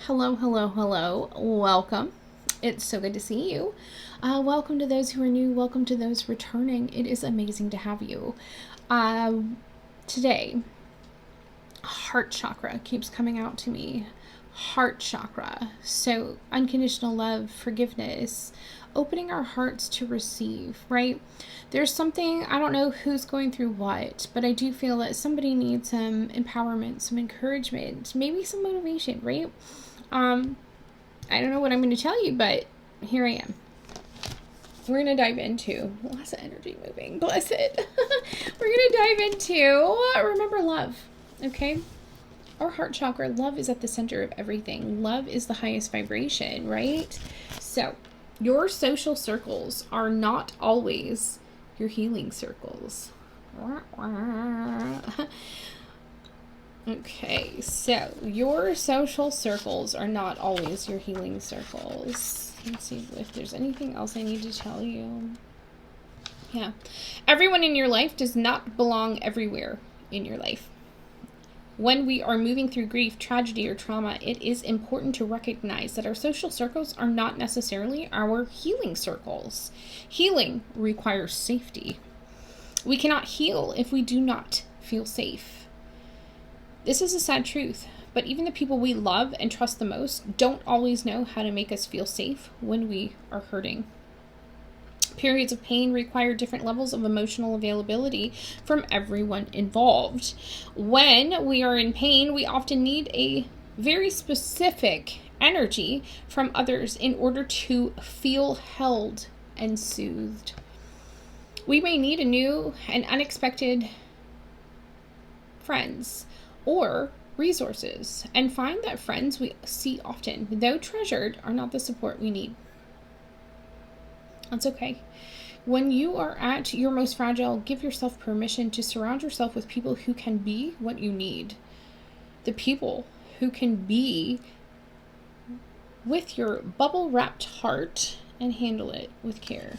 Hello, hello, hello. Welcome. It's so good to see you. Welcome to those who are new. Welcome to those returning. It is amazing to have you. Today, heart chakra keeps coming out to me. Heart chakra. So, unconditional love, forgiveness, opening our hearts to receive, right? There's something, I don't know who's going through what, but I do feel that somebody needs some empowerment, some encouragement, maybe some motivation, right? I don't know what I'm going to tell you, but here I am. We're going to dive into lots of energy moving. Bless it. We're going to dive into remember love. Okay. Our heart chakra, love is at the center of everything. Love is the highest vibration, right? So your social circles are not always your healing circles. Okay, so your social circles are not always your healing circles. Let's see if there's anything else I need to tell you. Yeah. Everyone in your life does not belong everywhere in your life. When we are moving through grief, tragedy, or trauma, it is important to recognize that our social circles are not necessarily our healing circles. Healing requires safety. We cannot heal if we do not feel safe. This is a sad truth, but even the people we love and trust the most don't always know how to make us feel safe when we are hurting. Periods of pain require different levels of emotional availability from everyone involved. When we are in pain, we often need a very specific energy from others in order to feel held and soothed. We may need a new and unexpected friends or resources, and find that friends we see often, though treasured, are not the support we need. That's okay. When you are at your most fragile, give yourself permission to surround yourself with people who can be what you need. The people who can be with your bubble-wrapped heart and handle it with care.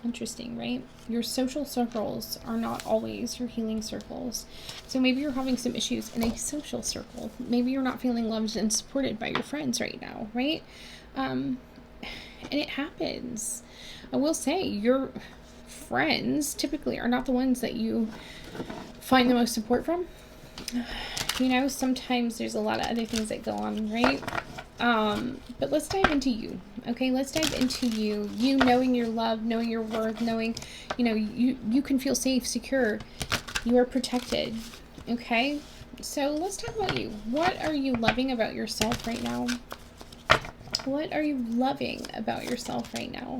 Interesting, right? Your social circles are not always your healing circles. So maybe you're having some issues in a social circle. Maybe you're not feeling loved and supported by your friends right now, right? And it happens. I will say your friends typically are not the ones that you find the most support from. You know, sometimes there's a lot of other things that go on, right? But let's dive into you, okay? Let's dive into you. You knowing your love, knowing your worth, knowing, you can feel safe, secure. You are protected, okay? So let's talk about you. What are you loving about yourself right now? What are you loving about yourself right now?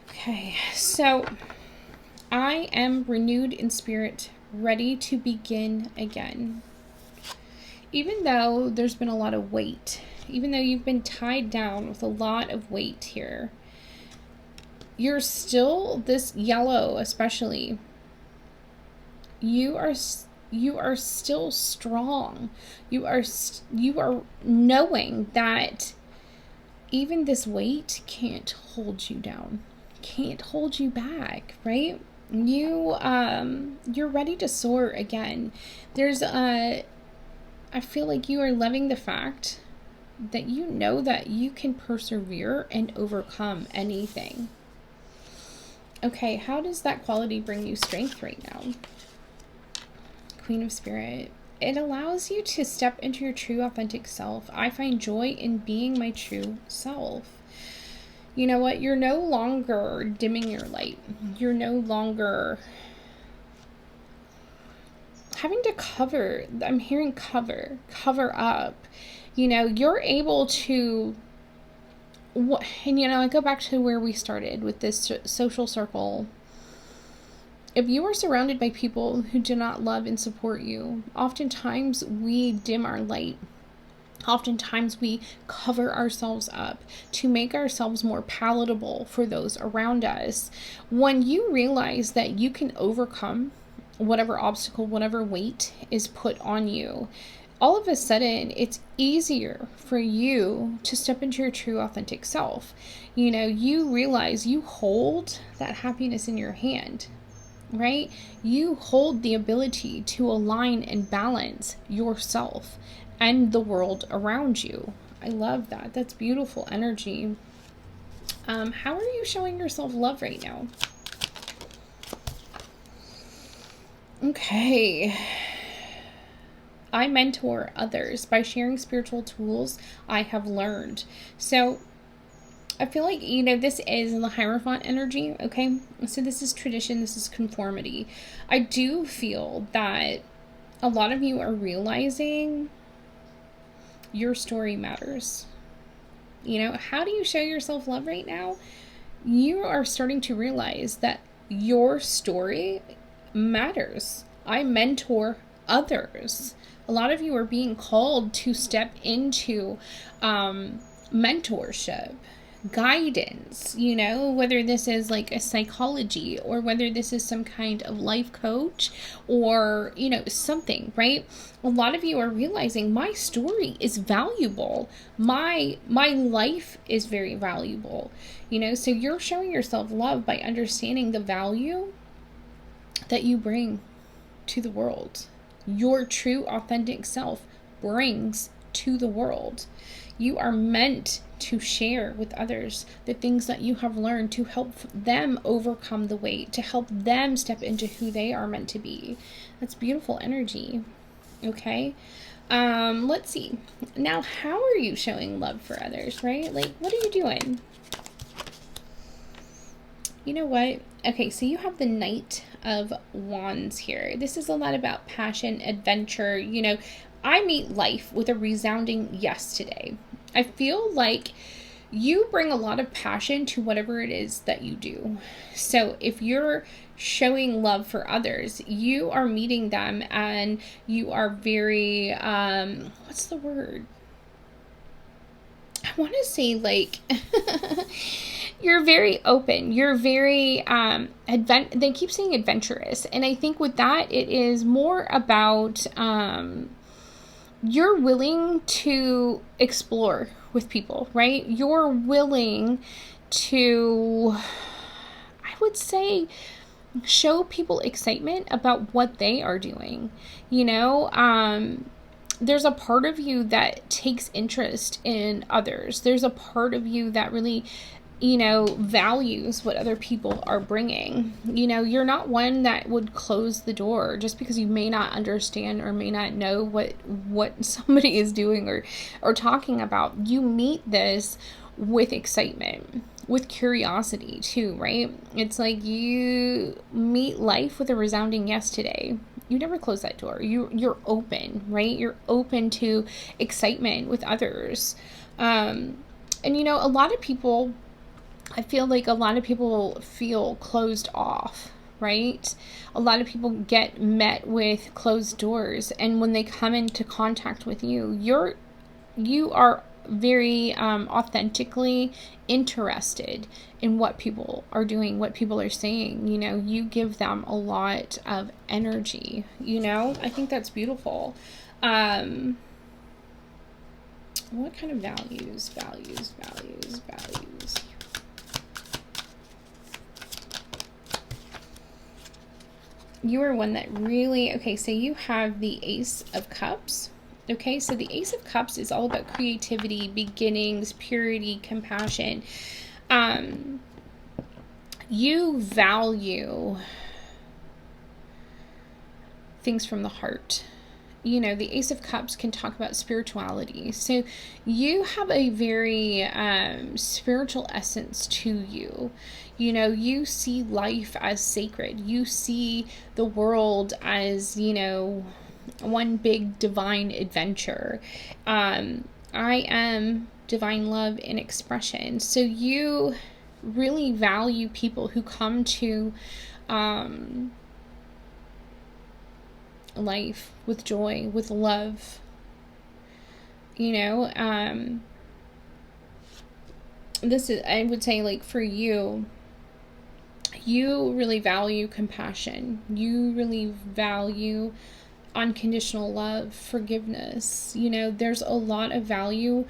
Okay, so I am renewed in spirit, ready to begin again. Even though there's been a lot of weight, even though you've been tied down with a lot of weight here, you're still this yellow, especially. You are still strong. You are knowing that even this weight can't hold you down, can't hold you back, right? You're ready to soar again. I feel like you are loving the fact that you know that you can persevere and overcome anything. Okay, how does that quality bring you strength right now? Queen of Spirit. It allows you to step into your true authentic self. I find joy in being my true self. You know what? You're no longer dimming your light. You're no longer having to cover. I'm hearing cover up. You're able to, and I go back to where we started with this social circle. If you are surrounded by people who do not love and support you, oftentimes we dim our light. Oftentimes we cover ourselves up to make ourselves more palatable for those around us. When you realize that you can overcome whatever obstacle, whatever weight is put on you, all of a sudden it's easier for you to step into your true authentic self. You realize you hold that happiness in your hand. right? You hold the ability to align and balance yourself and the world around you. I love that. That's beautiful energy. How are you showing yourself love right now? Okay. I mentor others by sharing spiritual tools I have learned. So I feel like, this is the Hierophant energy, okay? So this is tradition, this is conformity. I do feel that a lot of you are realizing your story matters. How do you show yourself love right now? You are starting to realize that your story matters. I mentor others. A lot of you are being called to step into mentorship, guidance, whether this is like a psychology or whether this is some kind of life coach or, something, right? A lot of you are realizing my story is valuable. My life is very valuable, so you're showing yourself love by understanding the value that you bring to the world. Your true authentic self brings to the world. You are meant to share with others the things that you have learned to help them overcome the weight, to help them step into who they are meant to be. That's beautiful energy. Okay. Let's see. Now, how are you showing love for others, right? Like, what are you doing? You know what? Okay, so you have the Knight of Wands here. This is a lot about passion, adventure. I meet life with a resounding yes today. I feel like you bring a lot of passion to whatever it is that you do. So if you're showing love for others, you are meeting them and you are very, what's the word? I want to say like, you're very open. You're very, they keep saying adventurous. And I think with that, it is more about, you're willing to explore with people, right? You're willing to, I would say, show people excitement about what they are doing. There's a part of you that takes interest in others. There's a part of you that really, values what other people are bringing. You're not one that would close the door just because you may not understand or may not know what somebody is doing or talking about. You meet this with excitement, with curiosity too, right? It's like you meet life with a resounding yes today. You never close that door. You're open, right? You're open to excitement with others. And a lot of people, I feel like a lot of people feel closed off, right? A lot of people get met with closed doors, and when they come into contact with you, you are very authentically interested in what people are doing, what people are saying. You give them a lot of energy. I think that's beautiful. What kind of values? You are one that really, okay, so you have the Ace of Cups. Okay, so the Ace of Cups is all about creativity, beginnings, purity, compassion. You value things from the heart. The Ace of Cups can talk about spirituality. So you have a very spiritual essence to you. You see life as sacred. You see the world as, one big divine adventure. I am divine love in expression. So you really value people who come to life with joy, with love. This is, I would say, like, for you, you really value compassion. You really value unconditional love, forgiveness. There's a lot of value,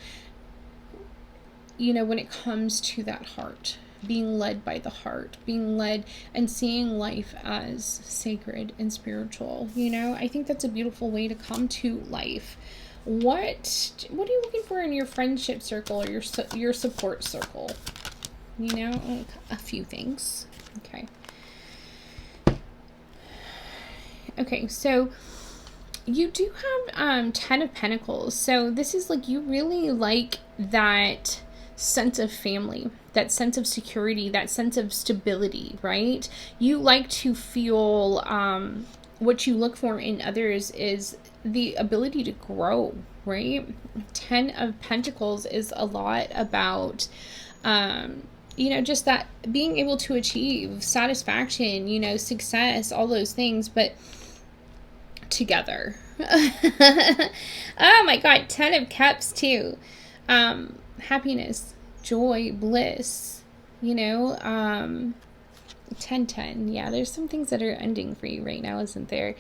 when it comes to that heart, being led by the heart, being led and seeing life as sacred and spiritual. You know, I think that's a beautiful way to come to life. What are you looking for in your friendship circle or your support circle? You know, a few things. Okay, so you do have 10 of Pentacles. So this is like, you really like that sense of family, that sense of security, that sense of stability, right? You like to feel, what you look for in others is the ability to grow, right? 10 of Pentacles is a lot about, you know, just that being able to achieve satisfaction, you know, success, all those things, but together. Oh my God, 10 of Cups too. Happiness, joy, bliss, you know, 10. Yeah, there's some things that are ending for you right now, isn't there?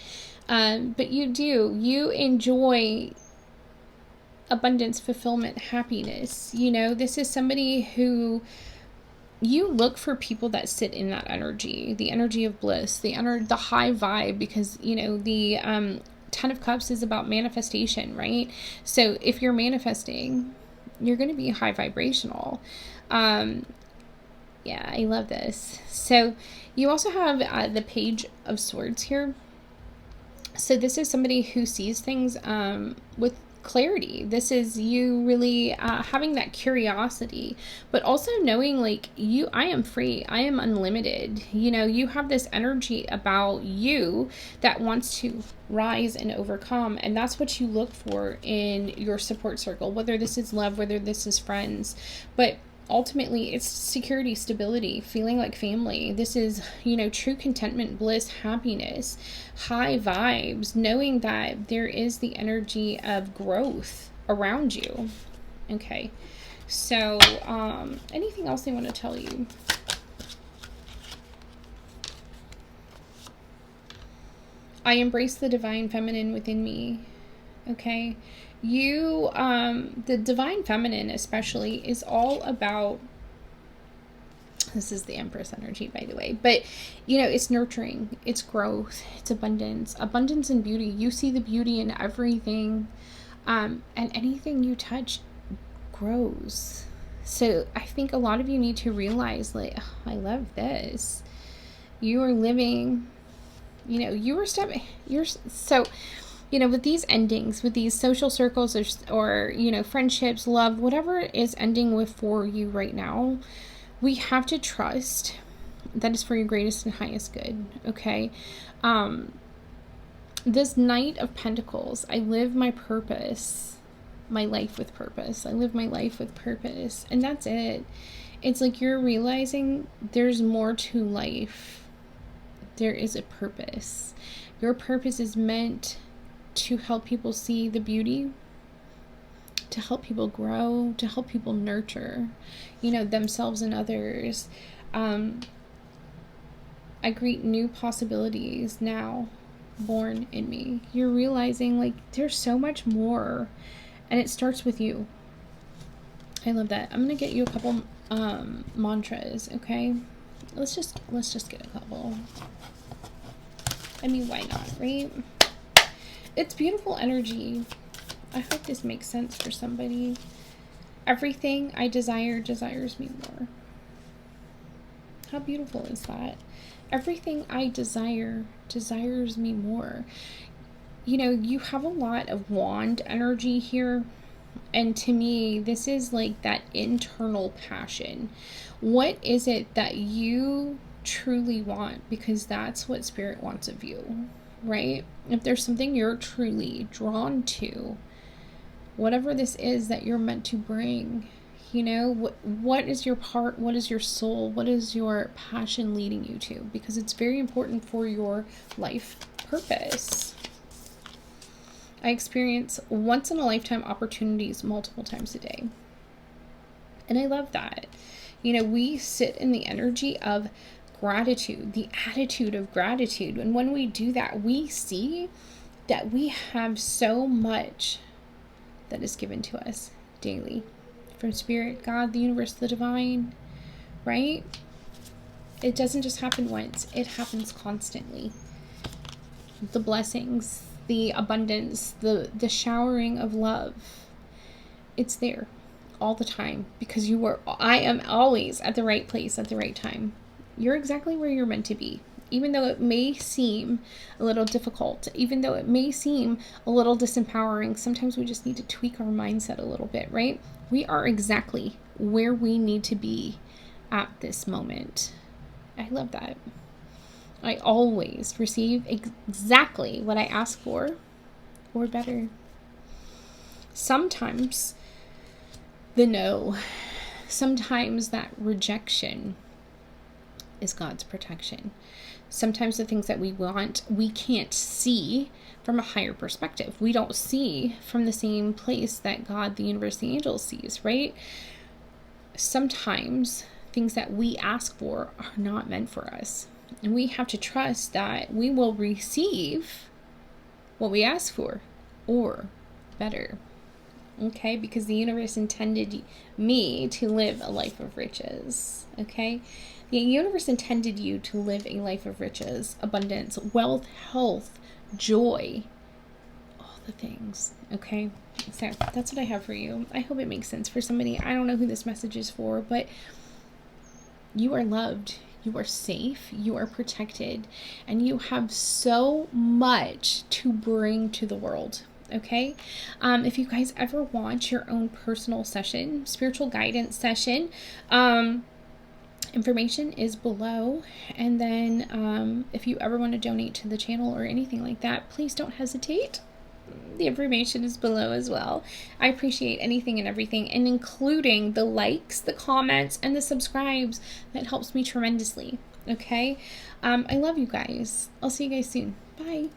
But you enjoy abundance, fulfillment, happiness. You know, this is somebody who, you look for people that sit in that energy, the energy of bliss, the high vibe, because, you know, the 10 of Cups is about manifestation, right? So if you're manifesting, you're going to be high vibrational. Yeah, I love this. So you also have the Page of Swords here. So this is somebody who sees things with clarity. This is you really having that curiosity, but also knowing like, I am free, I am unlimited. You know, you have this energy about you that wants to rise and overcome, and that's what you look for in your support circle, whether this is love, whether this is friends, but ultimately it's security, stability, feeling like family. This is, you know, true contentment, bliss, happiness, high vibes, knowing that there is the energy of growth around you. Okay, so anything else I want to tell you? I embrace the divine feminine within me. Okay, you the divine feminine especially is all about, this is the Empress energy, by the way, but you know, it's nurturing, it's growth, it's abundance and beauty. You see the beauty in everything, and anything you touch grows. So I think a lot of you need to realize, like, oh, I love this. You are living, you know, you're so, you know, with these endings, with these social circles, or you know, friendships, love, whatever is ending with for you right now, we have to trust that is for your greatest and highest good. Okay, this Knight of Pentacles, I live my purpose, my life with purpose. I live my life with purpose, and that's it. It's like you're realizing there's more to life. There is a purpose. Your purpose is meant to help people see the beauty, to help people grow, to help people nurture, you know, themselves and others. I greet new possibilities now born in me. You're realizing like there's so much more, and it starts with you. I love that. I'm gonna get you a couple mantras. Okay, let's just get a couple. I mean, why not, right? It's beautiful energy. I hope this makes sense for somebody. Everything I desire desires me more. How beautiful is that? Everything I desire desires me more. You know, you have a lot of wand energy here. And to me, this is like that internal passion. What is it that you truly want? Because that's what Spirit wants of you, right? If there's something you're truly drawn to, whatever this is that you're meant to bring, you know, what is your part? What is your soul? What is your passion leading you to? Because it's very important for your life purpose. I experience once in a lifetime opportunities multiple times a day. And I love that. You know, we sit in the energy of gratitude, the attitude of gratitude. And when we do that, we see that we have so much that is given to us daily from Spirit, God, the universe, the divine, right? It doesn't just happen once, it happens constantly. The blessings, the abundance, the showering of love, it's there all the time, because I am always at the right place at the right time. You're exactly where you're meant to be. Even though it may seem a little difficult, even though it may seem a little disempowering, sometimes we just need to tweak our mindset a little bit, right? We are exactly where we need to be at this moment. I love that. I always receive exactly what I ask for, or better. Sometimes the no, sometimes that rejection is God's protection. Sometimes the things that we want, we can't see from a higher perspective. We don't see from the same place that God, the universe, the angels sees, right? Sometimes things that we ask for are not meant for us. And we have to trust that we will receive what we ask for, or better. Okay? Because the universe intended me to live a life of riches. Okay? The universe intended you to live a life of riches, abundance, wealth, health, joy, all the things. Okay? So that's what I have for you. I hope it makes sense for somebody. I don't know who this message is for, but you are loved. You are safe, you are protected, and you have so much to bring to the world, okay? If you guys ever want your own personal session, spiritual guidance session, information is below. And then if you ever want to donate to the channel or anything like that, please don't hesitate. The information is below as well. I appreciate anything and everything, and including the likes, the comments, and the subscribes. That helps me tremendously. Okay? I love you guys. I'll see you guys soon. Bye.